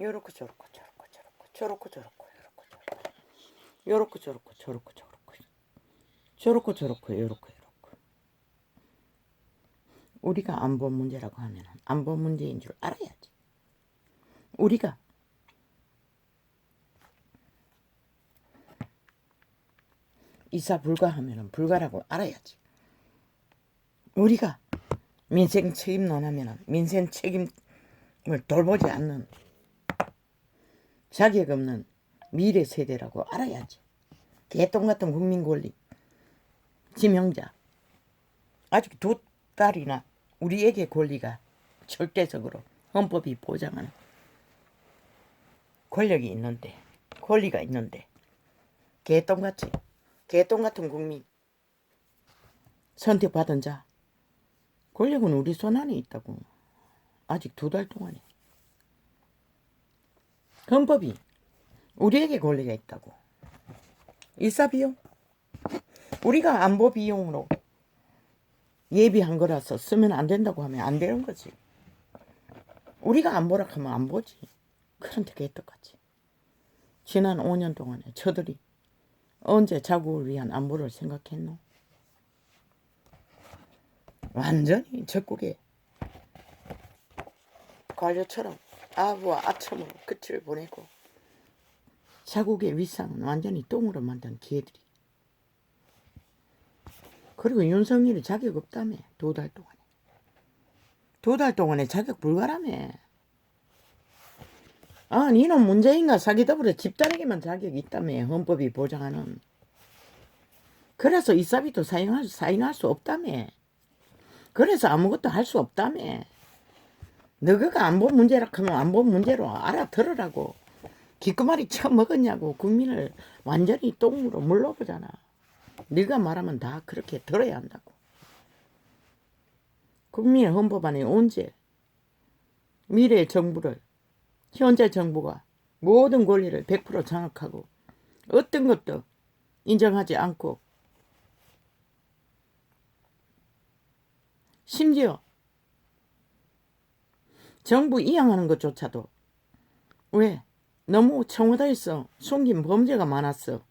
요렇고 저렇고 저렇고 저렇고 저렇고 저렇고 요렇고 저렇고 요렇고 저렇고 저렇고 저렇고 저렇고 저렇고 요렇고 요렇고. 우리가 안보 문제라고 하면 안보 문제인 줄 알아야지. 우리가 이사 불가하면 불가라고 알아야지. 우리가 민생 책임론 하면 민생 책임을 돌보지 않는 자격 없는 미래 세대라고 알아야지. 개똥 같은 국민 권리. 지명자. 아직 2달이나 우리에게 권리가 절대적으로 헌법이 보장하는 권력이 있는데, 권리가 있는데, 개똥 같은 국민 선택받은 자, 권력은 우리 손 안에 있다고. 아직 2달 동안에. 헌법이 우리에게 권리가 있다고. 일사비용? 우리가 안보 비용으로 예비한 거라서 쓰면 안 된다고 하면 안 되는 거지. 우리가 안보라 하면 안 보지. 그런데 개떡같이. 지난 5년 동안에 저들이 언제 자국을 위한 안보를 생각했노? 완전히 적국에 관료처럼 아부와 아첨으로 끝을 보내고 자국의 위상은 완전히 똥으로 만든 개들이. 그리고 윤석열이 자격 없다며. 2달 동안에. 2달 동안에 자격 불가라며. 아, 니는 문재인과 사기더불어 집단에게만 자격이 있다며. 헌법이 보장하는. 그래서 이사비도 사인할 수 없다며. 그래서 아무것도 할 수 없다며. 너가 안보 문제라 하면 안보 문제로 알아들으라고. 기꺼말이 처음 먹었냐고. 국민을 완전히 똥으로 물러보잖아. 네가 말하면 다 그렇게 들어야 한다고. 국민의 헌법안에 언제 미래의 정부를, 현재 정부가 모든 권리를 100% 장악하고 어떤 것도 인정하지 않고 심지어 정부 이양하는 것조차도 왜? 너무 청와대에서 숨긴 범죄가 많았어.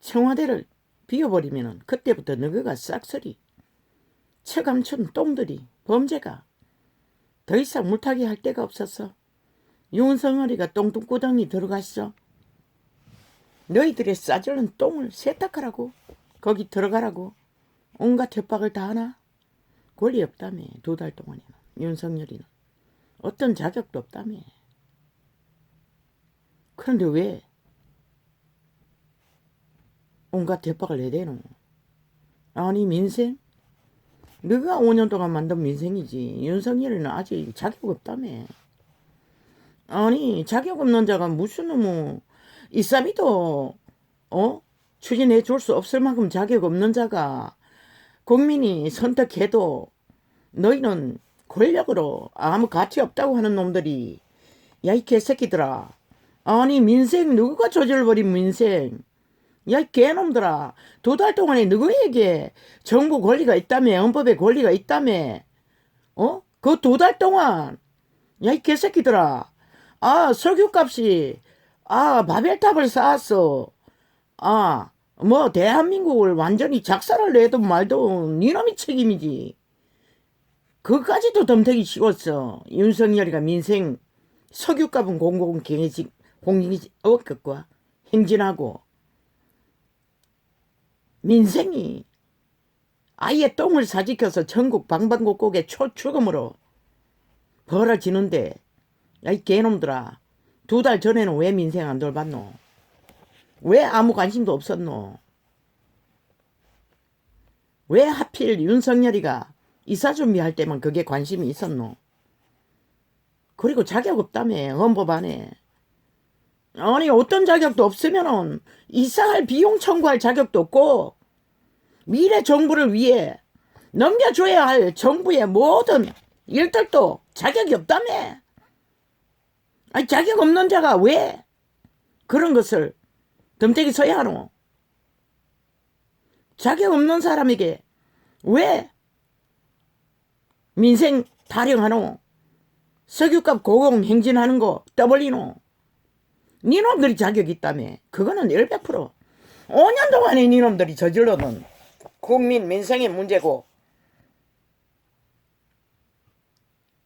청와대를 비워버리면 그때부터 너희가 싹쓸이 처감춘 똥들이 범죄가 더 이상 물타기 할 데가 없었어. 윤석열이가 똥구덩이 들어갔어. 너희들의 싸질른 똥을 세탁하라고. 거기 들어가라고. 온갖 협박을 다 하나? 권리 없다며. 2달 동안에는 윤석열이는 어떤 자격도 없다며. 그런데 왜 온갖 협박을 내대노? 아니 민생? 너가 5년 동안 만든 민생이지. 윤석열이는 아직 자격 없다며. 아니 자격 없는 자가 무슨 놈의 이사비도 추진해 줄 수 없을 만큼 자격 없는 자가 국민이 선택해도 너희는 권력으로 아무 가치 없다고 하는 놈들이, 야 이 개새끼들아. 아니 민생 누가 조절버린 민생. 야 이 개놈들아. 2달 동안에 누구에게 정부 권리가 있다며. 헌법의 권리가 있다며. 그 2달 동안 야 이 개새끼들아. 아 석유값이 바벨탑을 쌓았어. 뭐 대한민국을 완전히 작살을 내든 말든 니놈이 책임이지. 그까지도 덤태기 씌웠어. 윤석열이가 민생 석유값은 공공경제직 공익이 어긋과 행진하고 민생이 아예 똥을 사지켜서 전국 방방곡곡에 초출금으로 벌어지는데, 야 이 개놈들아. 2달 전에는 왜 민생 안 돌봤노? 왜 아무 관심도 없었노? 왜 하필 윤석열이가 이사 준비할 때만 그게 관심이 있었노? 그리고 자격 없다며. 헌법 안에. 아니 어떤 자격도 없으면은 이사할 비용 청구할 자격도 없고 미래 정부를 위해 넘겨줘야 할 정부의 모든 일들도 자격이 없다며. 아니 자격 없는 자가 왜 그런 것을 덤태기 서야 하노? 자격 없는 사람에게 왜 민생 타령하노? 석유값 고공 행진하는 거 떠벌리노. 니놈들이 자격이 있다며. 그거는 100%. 5년 동안에 니놈들이 저질러놓은 국민 민생의 문제고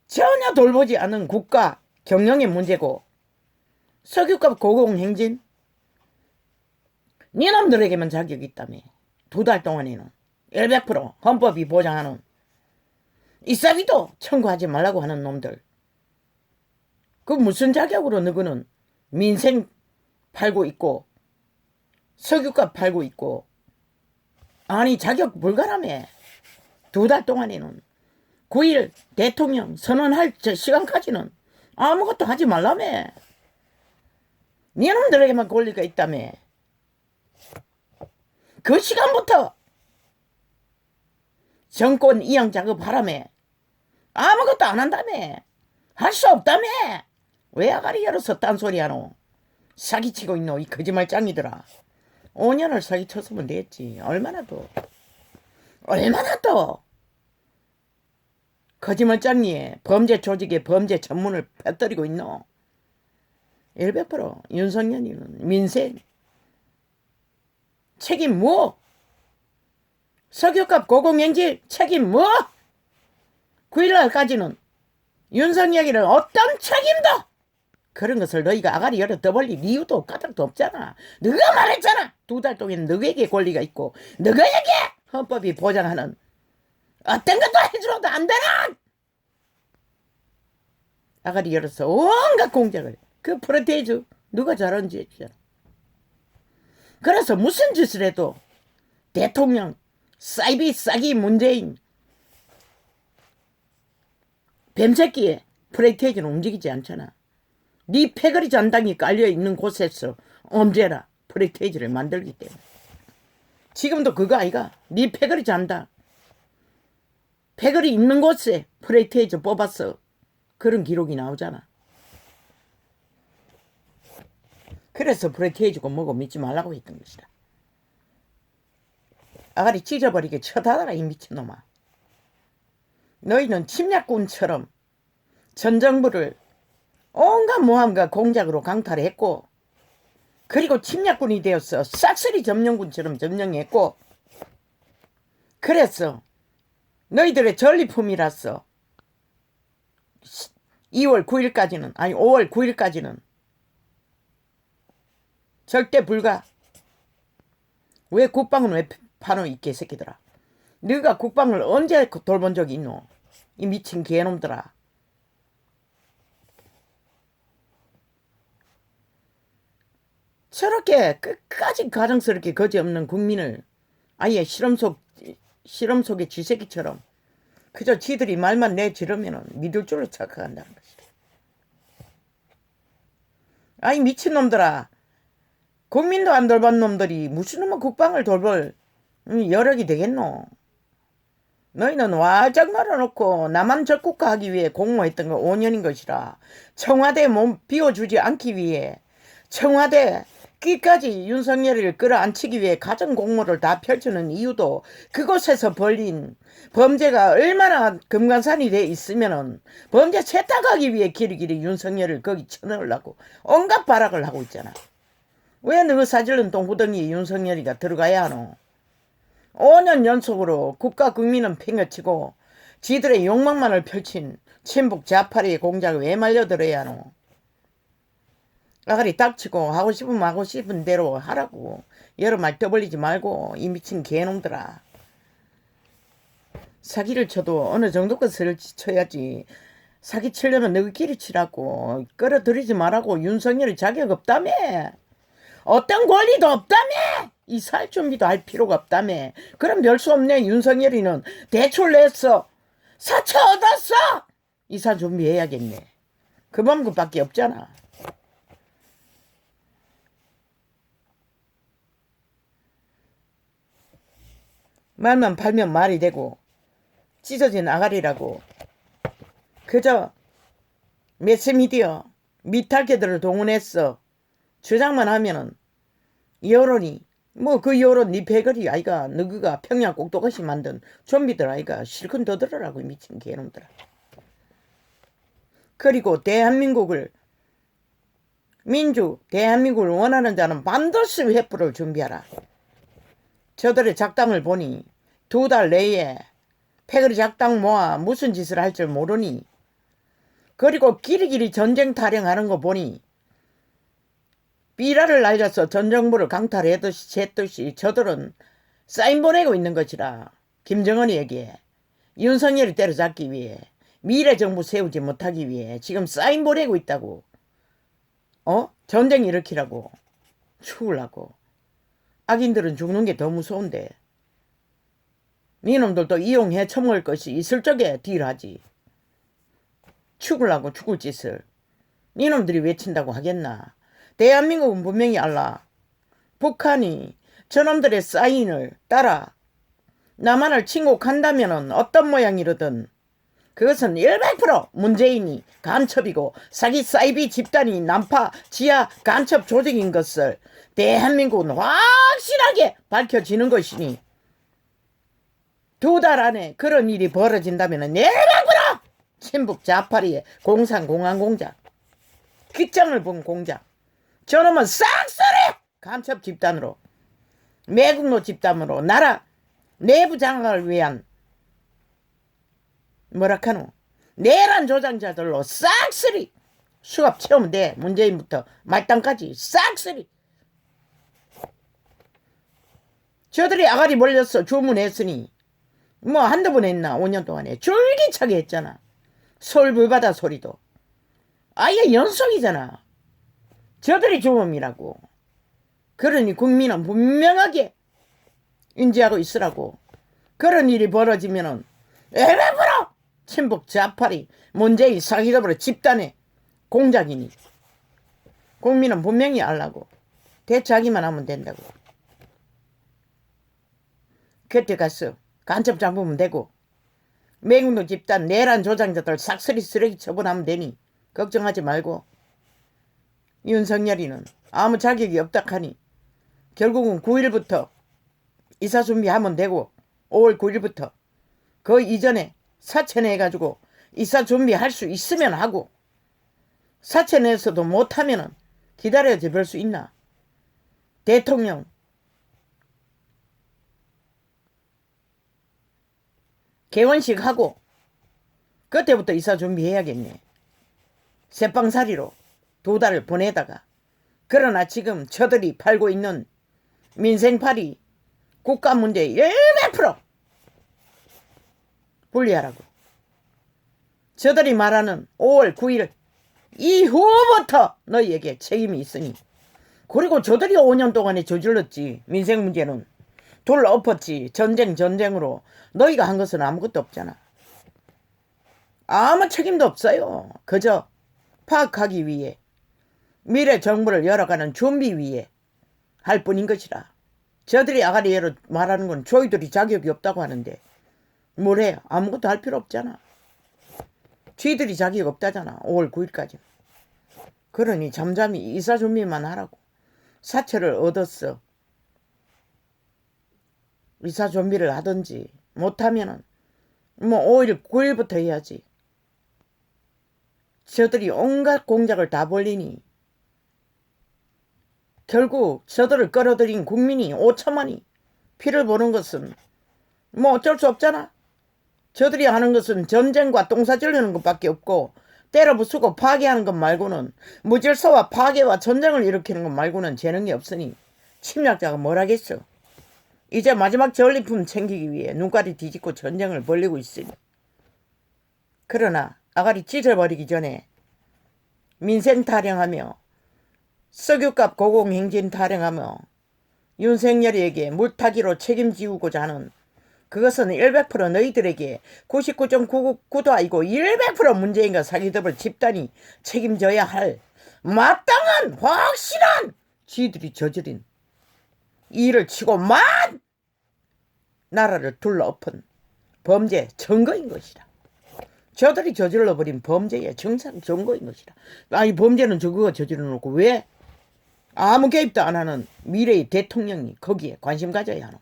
전혀 돌보지 않은 국가 경영의 문제고 석유값 고공 행진 니놈들에게만 자격이 있다며. 2달 동안에는 100% 헌법이 보장하는 이사비도 청구하지 말라고 하는 놈들. 그 무슨 자격으로 너희는 민생 팔고 있고 석유값 팔고 있고. 아니 자격 불가라며. 2달 동안에는 9일 대통령 선언할 시간까지는 아무것도 하지 말라며. 니놈들에게만 권리가 있다며. 그 시간부터 정권 이양 작업하라며. 아무것도 안 한다며. 할 수 없다며. 왜 아가리 열어서 딴소리 하노. 사기치고 있노 이 거짓말짱이들아. 5년을 사기쳤으면 됐지. 얼마나 또 거짓말짱이에 범죄 조직에 범죄 전문을 퍼뜨리고 있노. 100% 윤석열이는 민생 책임 뭐? 석유값 고공행진 책임 뭐? 9일날까지는 윤석열이는 어떤 책임도 그런 것을 너희가 아가리 열어 떠벌릴 이유도 까닭도 없잖아. 너가 말했잖아. 2달 동안 너에게 권리가 있고 너에게 헌법이 보장하는 어떤 것도 해주러도 안 되는 아가리 열어서 온갖 공작을. 그 프로테이즈 누가 잘하는지 했잖아. 그래서 무슨 짓을 해도 대통령 사이비 싸기 문재인 뱀새끼에 프로테이즈는 움직이지 않잖아. 네 패거리 잔당이 깔려있는 곳에서 언제나 프로테이즈를 만들기 때문에. 지금도 그거 아이가. 네 패거리 잔당 패거리 있는 곳에 프로테이즈 뽑았어. 그런 기록이 나오잖아. 그래서 프로테이즈고 뭐고 믿지 말라고 했던 것이다. 아가리 찢어버리게 쳐다더라 이 미친놈아. 너희는 침략군처럼 전 정부를 온갖 모함과 공작으로 강탈했고 그리고 침략군이 되어서 싹쓸이 점령군처럼 점령했고 그래서 너희들의 전리품이라서 2월 9일까지는 아니 5월 9일까지는 절대 불가. 왜 국방은 왜 파노 이 개새끼들아. 너가 국방을 언제 돌본 적이 있노. 이 미친 개놈들아. 저렇게 끝까지 가정스럽게 거지없는 국민을 아예 실험 속의 쥐새끼처럼 그저 지들이 말만 내지르면 믿을 줄로 착각한다는 것이다. 아이 미친놈들아. 국민도 안 돌본 놈들이 무슨 놈의 국방을 돌볼 여력이 되겠노. 너희는 와작 말아놓고 나만 적국화하기 위해 공모했던 거 5년인 것이라. 청와대 몸 비워주지 않기 위해 청와대 끝까지 윤석열을 끌어안치기 위해 가정 공모를 다 펼치는 이유도 그곳에서 벌린 범죄가 얼마나 금강산이 돼 있으면은 범죄 세탁하기 위해 길이길이 윤석열을 거기 쳐넣으려고 온갖 발악을 하고 있잖아. 왜 너 사질른 똥구덩이에 윤석열이가 들어가야 하노. 5년 연속으로 국가 국민은 팽개치고 지들의 욕망만을 펼친 친북 좌파리의 공작에 왜 말려들어야 하노. 아가리 닥치고 하고 싶으면 하고 싶은 대로 하라고. 여러 말 떠벌리지 말고 이 미친 개놈들아. 사기를 쳐도 어느 정도까지 쳐야지. 사기 치려면 너희끼리 치라고. 끌어들이지 말라고. 윤석열이 자격 없다며. 어떤 권리도 없다며. 이사할 준비도 할 필요가 없다며. 그럼 별 수 없네. 윤석열이는 대출 냈어. 사채 얻었어. 이사 준비해야겠네. 그 방법밖에 없잖아. 말만 팔면 말이 되고 찢어진 아가리라고. 그저 매스미디어 미탈개들을 동원했어. 주장만 하면은 여론이 뭐 그 여론 니 배거리 아이가 너그가 평양 꼭두가시 만든 좀비들 아이가 실컷 더 들으라고 미친 개놈들아. 그리고 대한민국을 원하는 자는 반드시 횃불을 준비하라. 저들의 작당을 보니 2달 내에 패거리 작당 모아 무슨 짓을 할 줄 모르니, 그리고 길이길이 전쟁 타령하는 거 보니 삐라를 날려서 전 정부를 강탈했듯이 저들은 사인 보내고 있는 것이라. 김정은이에게 윤석열이 때려잡기 위해, 미래 정부 세우지 못하기 위해 지금 사인 보내고 있다고. 전쟁 일으키라고. 죽으려고. 악인들은 죽는 게 더 무서운데. 니놈들도 이용해 처먹을 것이 있을 적에 딜하지. 죽으려고 죽을 짓을 니놈들이 외친다고 하겠나. 대한민국은 분명히 알라. 북한이 저놈들의 사인을 따라 남한을 침공한다면 어떤 모양이로든 그것은 100% 문재인이 간첩이고 사기 사이비 집단이 난파 지하 간첩 조직인 것을 대한민국은 확실하게 밝혀지는 것이니, 2달 안에 그런 일이 벌어진다면 100% 친북 자파리의 공산 공안 공작, 깃장을 본 공작, 저놈은 싹쓸이 간첩 집단으로, 매국노 집단으로 나라 내부 장악을 위한 뭐라카노 내란 조장자들로 싹쓸이 수갑 채우면 돼. 문재인부터 말단까지 싹쓸이. 저들이 아가리 몰려서 주문했으니 뭐 한두 번 했나. 5년 동안에 줄기차게 했잖아. 서울 불바다 소리도 아예 연속이잖아. 저들이 주범이라고. 그러니 국민은 분명하게 인지하고 있으라고. 그런 일이 벌어지면은 100% 친북 좌파리 문재인 사기더불어 집단의 공작이니 국민은 분명히 알라고. 대처하기만 하면 된다고. 그때 가서 간첩 잡으면 되고, 매국노 집단 내란 조장자들 싹쓸이 쓰레기 처분하면 되니 걱정하지 말고. 윤석열이는 아무 자격이 없다 하니 결국은 9일부터 이사 준비하면 되고, 5월 9일부터 그 이전에 사채내가지고 이사 준비할 수 있으면 하고, 사채내서도 못하면은 기다려야 볼 수 있나. 대통령 개원식 하고 그때부터 이사 준비해야겠네. 새빵살이로 2달을 보내다가. 그러나 지금 저들이 팔고 있는 민생팔이 국가 문제 100% 분리하라고. 저들이 말하는 5월 9일 이후부터 너희에게 책임이 있으니. 그리고 저들이 5년 동안에 저질렀지. 민생 문제는 둘 엎었지. 전쟁으로 너희가 한 것은 아무것도 없잖아. 아무 책임도 없어요. 그저 파악하기 위해, 미래 정부를 열어가는 준비 위해 할 뿐인 것이라. 저들이 아가리로 말하는 건 저희들이 자격이 없다고 하는데 뭐래? 아무것도 할 필요 없잖아. 쥐들이 자격 없다잖아. 5월 9일까지. 그러니 잠잠히 이사 준비만 하라고. 사채를 얻었어. 이사 준비를 하든지 못하면은 뭐 5일 9일부터 해야지. 저들이 온갖 공작을 다 벌리니 결국 저들을 끌어들인 국민이 5천만이 피를 보는 것은 뭐 어쩔 수 없잖아. 저들이 하는 것은 전쟁과 똥사질르는 것밖에 없고, 때려 부수고 파괴하는 것 말고는, 무질서와 파괴와 전쟁을 일으키는 것 말고는 재능이 없으니 침략자가 뭘 하겠어. 이제 마지막 전리품 챙기기 위해 눈깔이 뒤집고 전쟁을 벌리고 있으니. 그러나 아가리 찢어버리기 전에 민생 타령하며 석유값 고공행진 타령하며 윤석열이에게 물타기로 책임지우고자 하는, 그것은 100% 너희들에게 99.999도 아니고 100% 문재인과 사기더블 집단이 책임져야 할 마땅한 확실한 쥐들이 저지른 일을 치고 만 나라를 둘러엎은 범죄 증거인 것이다. 저들이 저질러버린 범죄의 정상 증거인 것이다. 아니, 범죄는 저거가 저질러 놓고 왜 아무 개입도 안 하는 미래의 대통령이 거기에 관심 가져야 하노.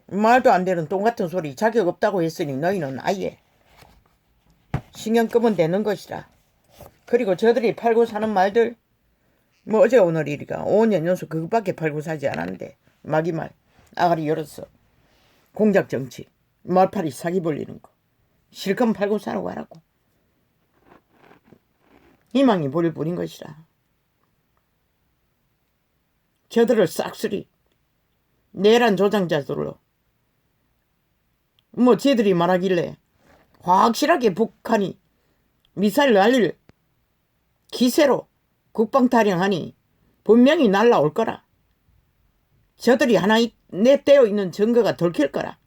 말도 안 되는 똥같은 소리. 자격 없다고 했으니 너희는 아예 신경 끄면 되는 것이라. 그리고 저들이 팔고 사는 말들 뭐 어제 오늘 일이가 5년 연속 그것밖에 팔고 사지 않았는데 마기말 아가리 열었어. 공작 정치 말팔이 사기 벌리는 거 실컷 팔고 사라고 하라고. 희망이 보일 뿐인 것이라. 저들을 싹쓸이 내란 조장자들로 뭐 쟤들이 말하길래 확실하게 북한이 미사일 날릴 기세로 국방 타령하니 분명히 날라올 거라. 저들이 하나 내떼어 있는 증거가 들킬 거라.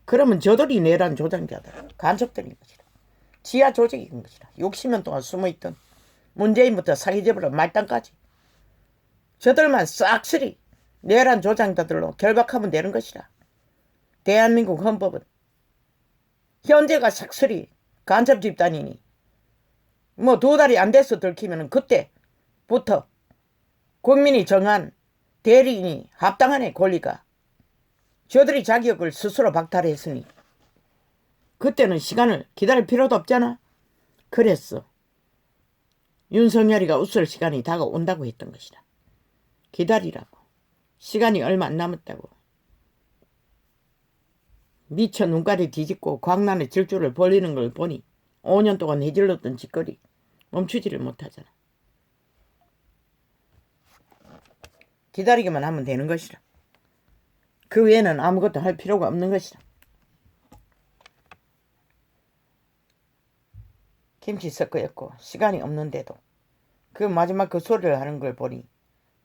그러면 저들이 내란 조장자들 간첩들인 것이라. 지하 조직인 것이라. 60년 동안 숨어있던 문재인부터 사기접으로 말단까지 저들만 싹쓸이 내란 조장자들로 결박하면 되는 것이라. 대한민국 헌법은 현재가 싹쓸이 간첩 집단이니 뭐 2달이 안 돼서 들키면 그때부터 국민이 정한 대리인이 합당한의 권리가 저들이 자격을 스스로 박탈했으니 그때는 시간을 기다릴 필요도 없잖아. 그랬어. 윤석열이가 웃을 시간이 다가온다고 했던 것이다. 기다리라고. 시간이 얼마 안 남았다고. 미쳐 눈깔이 뒤집고 광란의 질주를 벌리는 걸 보니 5년 동안 해질렀던 짓거리 멈추지를 못하잖아. 기다리기만 하면 되는 것이라. 그 외에는 아무것도 할 필요가 없는 것이라. 김치 섞어였고 시간이 없는데도 그 마지막 그 소리를 하는 걸 보니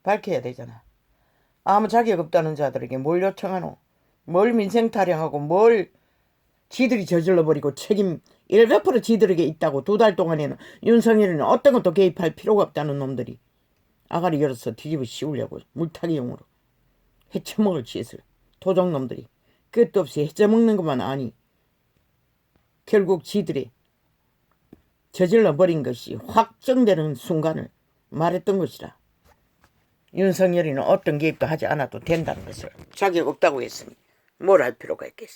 밝혀야 되잖아. 아무 자격 없다는 자들에게 뭘 요청하노? 뭘 민생 타령하고 뭘 지들이 저질러버리고 책임 100% 지들에게 있다고 2달 동안에는 윤석열이는 어떤 것도 개입할 필요가 없다는 놈들이 아가리 열어서 뒤집어 씌우려고 물타기용으로 헤쳐먹을 짓을 도적놈들이 끝도 없이 헤쳐먹는 것만 아니 결국 지들이 저질러버린 것이 확정되는 순간을 말했던 것이라. 윤석열이는 어떤 개입도 하지 않아도 된다는 것을 자격 없다고 했으니 뭘 할 필요가 있겠어.